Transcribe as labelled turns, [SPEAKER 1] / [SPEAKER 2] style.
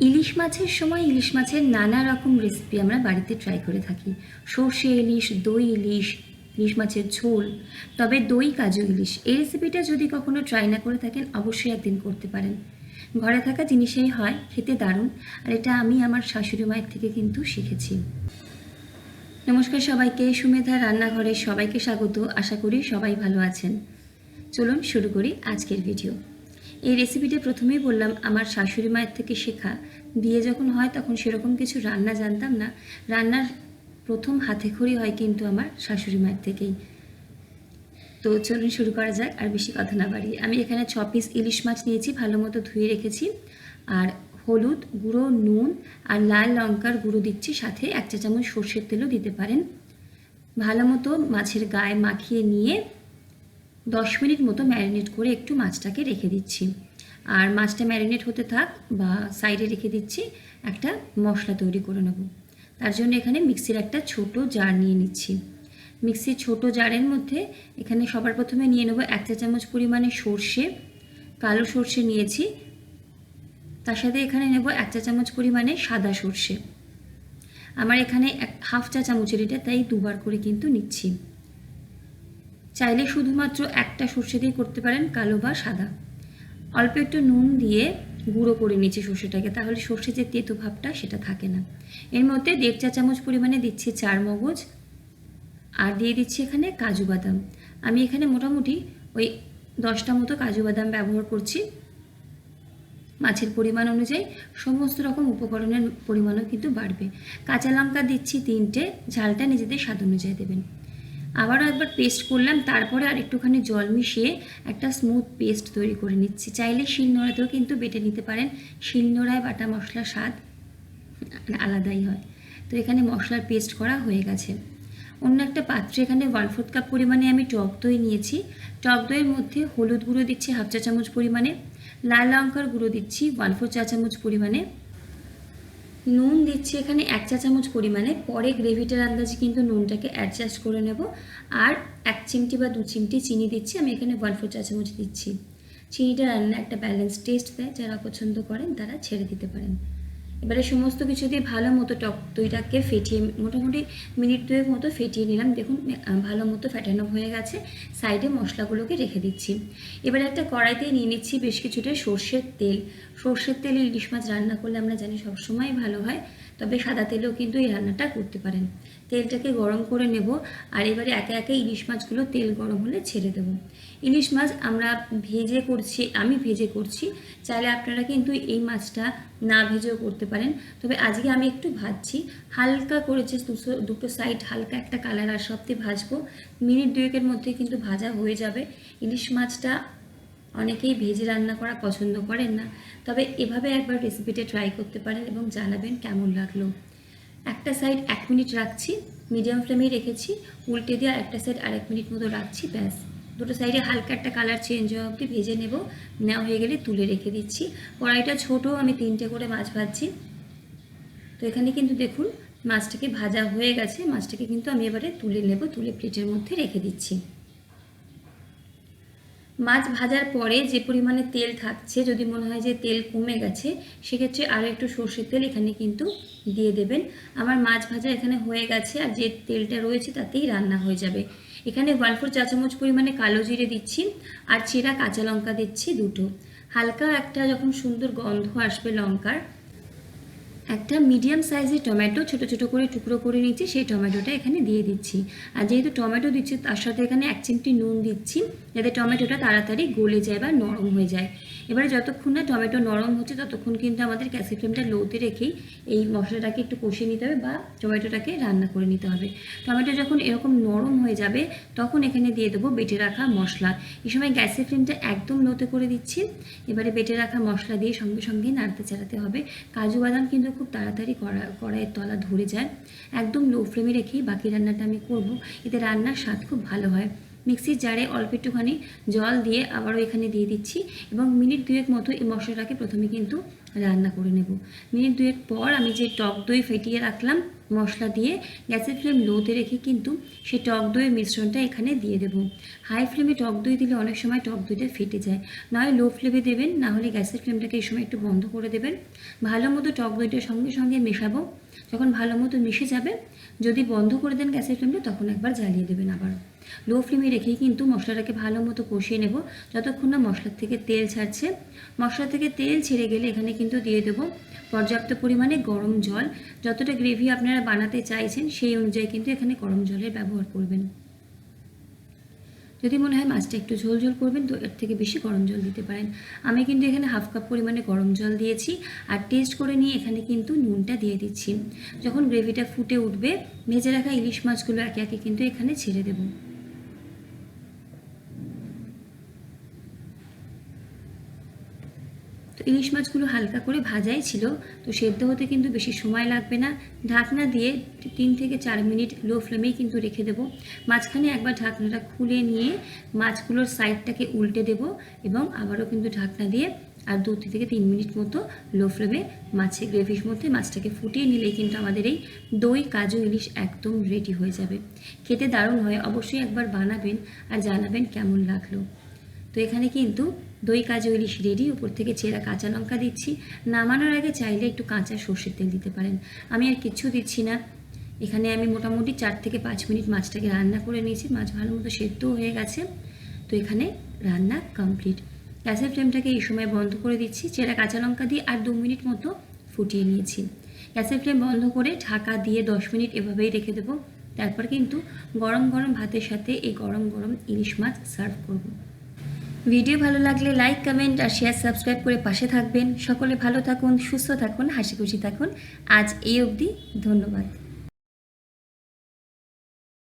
[SPEAKER 1] ইলিশ মাছের সময় ইলিশ মাছের নানা রকম রেসিপি আমরা বাড়িতে ট্রাই করে থাকি। সর্ষে ইলিশ, দই ইলিশ, ইলিশ মাছের ঝোল। তবে দই কাজু ইলিশ এই রেসিপিটা যদি কখনো ট্রাই না করে থাকেন অবশ্যই একদিন করতে পারেন। ঘরে থাকা জিনিসেই হয়, খেতে দারুণ। আর এটা আমি আমার শাশুড়ি মায়ের থেকে কিন্তু শিখেছি। নমস্কার সবাইকে, সুমেধা রান্নাঘরে সবাইকে স্বাগত। আশা করি সবাই ভালো আছেন। চলুন শুরু করি আজকের ভিডিও। এই রেসিপিটা প্রথমেই বললাম আমার শাশুড়ি মায়ের থেকে শেখা। বিয়ে যখন হয় তখন সেরকম কিছু রান্না জানতাম না। রান্নার প্রথম হাতেখড়ি হয় কিন্তু আমার শাশুড়ি মায়ের থেকেই। তো চলুন শুরু করা যাক, আর বেশি কথা না বাড়িয়ে। আমি এখানে 6 পিস ইলিশ মাছ নিয়েছি, ভালো মতো ধুয়ে রেখেছি। আর হলুদ গুঁড়ো, নুন আর লাল লঙ্কার গুঁড়ো দিচ্ছি, সাথে 1 চা চামচ সর্ষের তেলও দিতে পারেন। ভালো মতো মাছের গায়ে মাখিয়ে নিয়ে 10 মিনিট মতো ম্যারিনেট করে একটু মাছটাকে রেখে দিচ্ছি। আর মাছটা ম্যারিনেট হতে থাক বা সাইডে রেখে দিচ্ছি, একটা মশলা তৈরি করে নেব। তার জন্য এখানে মিক্সির একটা ছোট জার নিয়ে নিচ্ছি। মিক্সির ছোট জারের মধ্যে এখানে সবার প্রথমে নিয়ে নেব 1 চা চামচ পরিমাণে সর্ষে, কালো সর্ষে নিয়েছি। তার সাথে এখানে নেব 1 চা চামচ পরিমাণে সাদা সর্ষে। আমার এখানে হাফ চা চামচের এটা, তাই দুবার করে কিন্তু নিচ্ছি। চাইলে শুধুমাত্র একটা সর্ষে দিয়ে করতে পারেন, কালো বা সাদা। অল্প একটু নুন দিয়ে গুঁড়ো করে নিচ্ছি সর্ষেটাকে, তাহলে সর্ষে যে তেতো ভাবটা সেটা থাকে না। এর মধ্যে 1.5 চা চামচ পরিমাণে দিচ্ছি চারমগজ, আর দিয়ে দিচ্ছি এখানে কাজু বাদাম। আমি এখানে মোটামুটি ওই 10টা মতো কাজু বাদাম ব্যবহার করছি। মাছের পরিমাণ অনুযায়ী সমস্ত রকম উপকরণের পরিমাণও কিন্তু বাড়বে। কাঁচা লঙ্কা দিচ্ছি 3টে, ঝালটা নিজেদের স্বাদ অনুযায়ী দেবেন। আবারও একবার পেস্ট করলাম, তারপরে আর একটুখানি জল মিশিয়ে একটা স্মুথ পেস্ট তৈরি করে নিচ্ছি। চাইলে শিলনোড়াতেও কিন্তু বেটে নিতে পারেন, শিলনোড়ায় বাটা মশলার স্বাদ আলাদাই হয়। তো এখানে মশলার পেস্ট করা হয়ে গেছে। অন্য একটা পাত্রে এখানে 1/4 কাপ পরিমাণে আমি টক দই নিয়েছি। টক দইয়ের মধ্যে হলুদ গুঁড়ো দিচ্ছি হাফ চা চামচ পরিমাণে, লাল লঙ্কার গুঁড়ো দিচ্ছি 1/4 চা চামচ পরিমাণে, নুন দিচ্ছি এখানে 1 চা চামচ পরিমাণে। পরে গ্রেভিটার আন্দাজে কিন্তু নুনটাকে অ্যাডজাস্ট করে নেব। আর 1 চিমটি বা 2 চিমটি চিনি দিচ্ছি, আমি এখানে 1/4 চা চামচ দিচ্ছি। চিনিটা রান্না একটা ব্যালেন্স টেস্ট দেয়, যারা পছন্দ করেন তারা ছেড়ে দিতে পারেন। এবারে সমস্ত কিছু দিয়ে ভালো মতো টক দইটাকে ফেটিয়ে মোটামুটি মিনিট 2 মতো ফেটিয়ে নিলাম। দেখুন ভালো মতো ফেটানো হয়ে গেছে। সাইডে মশলাগুলোকে রেখে দিচ্ছি। এবারে একটা কড়াইতে নিয়ে নিচ্ছি বেশ কিছুটা সর্ষের তেল। সর্ষের তেলে ইলিশ মাছ রান্না করলে আমরা জানি সবসময় ভালো হয়, তবে সাদা তেলেও কিন্তু এই রান্নাটা করতে পারেন। তেলটাকে গরম করে নেব, আর এবারে একে একে ইলিশ মাছগুলো তেল গরম হলে ছেড়ে দেব। ইলিশ মাছ আমরা ভেজে করছি, আমি ভেজে করছি। চাইলে আপনারা কিন্তু এই মাছটা না ভেজেও করতে পারেন, তবে আজকে আমি একটু ভাজছি। হালকা করেছে, দুটো সাইড হালকা একটা কালার আর সবটি ভাজবো। মিনিট 2-এর মধ্যে কিন্তু ভাজা হয়ে যাবে। ইলিশ মাছটা অনেকেই ভেজে রান্না করা পছন্দ করেন না, তবে এভাবে একবার রেসিপিটা ট্রাই করতে পারেন এবং জানাবেন কেমন লাগলো। একটা সাইড 1 মিনিট রাখছি, মিডিয়াম ফ্লেমেই রেখেছি। উল্টে দিয়ে একটা সাইড আর 1 মিনিট মতো রাখছি, ব্যাস। দুটো সাইডে হালকা একটা কালার চেঞ্জ হওয়া অবধি ভেজে নেব। নেওয়া হয়ে গেলে তুলে রেখে দিচ্ছি। কড়াইটা ছোটো, আমি 3টে করে মাছ ভাজছি। তো এখানে কিন্তু দেখুন মাছটাকে ভাজা হয়ে গেছে। মাছটাকে কিন্তু আমি এবারে তুলে নেব, তুলে প্লেটের মধ্যে রেখে দিচ্ছি। মাছ ভাজার পরে যে পরিমাণে তেল থাকছে, যদি মনে হয় যে তেল কমে গেছে, সেক্ষেত্রে আরও একটু সর্ষের তেল এখানে কিন্তু দিয়ে দেবেন। আমার মাছ ভাজা এখানে হয়ে গেছে, আর যে তেলটা রয়েছে তাতেই রান্না হয়ে যাবে। এখানে 1/4 চা চামচ পরিমাণে কালো জিরে দিচ্ছি, আর চেরা কাঁচা লঙ্কা দিচ্ছি 2টো। হালকা একটা যখন সুন্দর গন্ধ আসবে লঙ্কার, একটা মিডিয়াম সাইজের টমেটো ছোটো ছোটো করে টুকরো করে নিচ্ছি, সেই টমেটোটা এখানে দিয়ে দিচ্ছি। আর যেহেতু টমেটো দিচ্ছি তার সাথে এখানে 1 চিমটি নুন দিচ্ছি, যাতে টমেটোটা তাড়াতাড়ি গলে যায় বা নরম হয়ে যায়। এবারে যতক্ষণ না টমেটো নরম হচ্ছে ততক্ষণ কিন্তু আমাদের গ্যাসের ফ্লেমটা লোতে রেখেই এই মশলাটাকে একটু কষিয়ে নিতে হবে বা টমেটোটাকে রান্না করে নিতে হবে। টমেটো যখন এরকম নরম হয়ে যাবে তখন এখানে দিয়ে দেবো বেটে রাখা মশলা। এই সময় গ্যাসের ফ্লেমটা একদম লোতে করে দিচ্ছি। এবারে বেটে রাখা মশলা দিয়ে সঙ্গে সঙ্গে নাড়তে চাড়াতে হবে। কাজু বাদাম কিন্তু খুব তাড়াতাড়ি কড়াইয়ের তলা ধরে যায়। একদম লো ফ্লেমে রেখেই বাকি রান্নাটা আমি করব, এতে রান্নার স্বাদ খুব ভালো হয়। মিক্সির জারে অল্প একটুখানি জল দিয়ে আবারও এখানে দিয়ে দিচ্ছি এবং মিনিট 2 মতো এই মশলাটাকে প্রথমে কিন্তু রান্না করে নেব। মিনিট 2 পর আমি যে টক দই ফেটিয়ে রাখলাম মশলা দিয়ে, গ্যাসের ফ্লেম লোতে রেখে কিন্তু সেই টক দইয়ের মিশ্রণটা এখানে দিয়ে দেবো। হাই ফ্লেমে টক দই দিলে অনেক সময় টক দইটা ফেটে যায়, নয় লো ফ্লেমে দেবেন, না হলে গ্যাসের ফ্লেমটাকে এই সময় একটু বন্ধ করে দেবেন। ভালো মতো টক দইটার সঙ্গে সঙ্গে মেশাবো। যখন ভালো মতো মিশে যাবে, যদি বন্ধ করে দেন গ্যাসের ফ্লেমটা, তখন একবার জ্বালিয়ে দেবেন আবার। লো ফ্লেমে রেখেই কিন্তু মশলাটাকে ভালো মতো কষিয়ে নেব যতক্ষণ না মশলার থেকে তেল ছাড়ছে। মশলা থেকে তেল ছেড়ে গেলে এখানে কিন্তু দিয়ে দেবো পর্যাপ্ত পরিমাণে গরম জল। যতটা গ্রেভি আপনারা বানাতে চাইছেন সেই অনুযায়ী কিন্তু এখানে গরম জলের ব্যবহার করবেন। যদি মনে হয় মাছটা একটু ঝোল ঝোল করবেন তো এর থেকে বেশি গরম জল দিতে পারেন। আমি কিন্তু এখানে হাফ কাপ পরিমাণে গরম জল দিয়েছি আর টেস্ট করে নিয়ে এখানে কিন্তু নুনটা দিয়ে দিচ্ছি। যখন গ্রেভিটা ফুটে উঠবে, ভেজে রাখা ইলিশ মাছগুলো একে একে কিন্তু এখানে ছেড়ে দেবো। তো ইলিশ মাছগুলো হালকা করে ভাজাই ছিল, তো সেদ্ধ হতে কিন্তু বেশি সময় লাগবে না। ঢাকনা দিয়ে 3 থেকে 4 মিনিট লো ফ্লেমেই কিন্তু রেখে দেবো। মাঝখানে একবার ঢাকনাটা খুলে নিয়ে মাছগুলোর সাইডটাকে উল্টে দেব এবং আবারও কিন্তু ঢাকনা দিয়ে আর 2 থেকে 3 মিনিট মতো লো ফ্লেমে মাছের গ্রেভির মধ্যে মাছটাকে ফুটিয়ে নিলেই কিন্তু আমাদের এই দই কাজু ইলিশ একদম রেডি হয়ে যাবে। খেতে দারুণ হয়, অবশ্যই একবার বানাবেন আর জানাবেন কেমন লাগলো। তো এখানে কিন্তু দই কাজু ইলিশ রেডি। উপর থেকে চেরা কাঁচা লঙ্কা দিচ্ছি। নামানোর আগে চাইলে একটু কাঁচা সর্ষের তেল দিতে পারেন। আমি আর কিচ্ছু দিচ্ছি না। এখানে আমি মোটামুটি 4 থেকে 5 মিনিট মাছটাকে রান্না করে নিয়েছি। মাছ ভালো মতো সেদ্ধও হয়ে গেছে। তো এখানে রান্না কমপ্লিট। গ্যাসের ফ্লেমটাকে এই সময় বন্ধ করে দিচ্ছি। চেরা কাঁচা লঙ্কা দিয়ে আর 2 মিনিট মতো ফুটিয়ে নিয়েছি। গ্যাসের ফ্লেম বন্ধ করে ঢাকা দিয়ে 10 মিনিট এভাবেই রেখে দেবো। তারপর কিন্তু গরম গরম ভাতের সাথে এই গরম গরম ইলিশ মাছ সার্ভ করব। ভিডিও ভালো লাগলে লাইক, কমেন্ট আর শেয়ার, সাবস্ক্রাইব করে পাশে থাকবেন। সকলে ভালো থাকুন, সুস্থ থাকুন, হাসি খুশি থাকুন। আজ এই অবধি, ধন্যবাদ।